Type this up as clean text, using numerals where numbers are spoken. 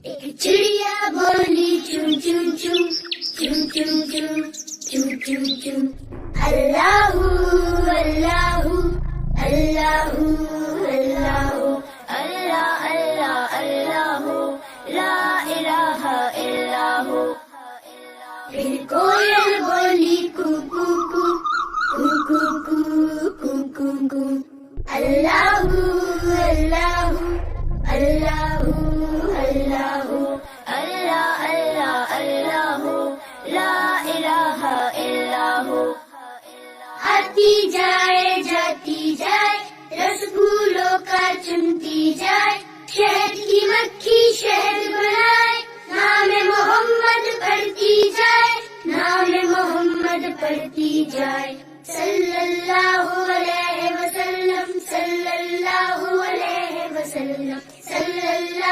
ایک چڑیا بولی چون چون چون چون چون چون چون چون چون اللہ اللہ اللہ اللہ اللہ اللہ اللہ لا الہ الا ہو. پھر کوئل بولی کو کو کو کو کو کو کو کو اللہ اللہ اللہ اللہ اللہ اللہ اللہ لا الہ الا ہو. آتی جائے جاتی جائے رسگولوں کا چنتی جائے شہد کی مکھی شہد بنائے نام محمد پڑھتی جائے نام محمد پڑھتی جائے صلی اللہ علیہ وسلم صلی اللہ علیہ وسلم صلی اللہ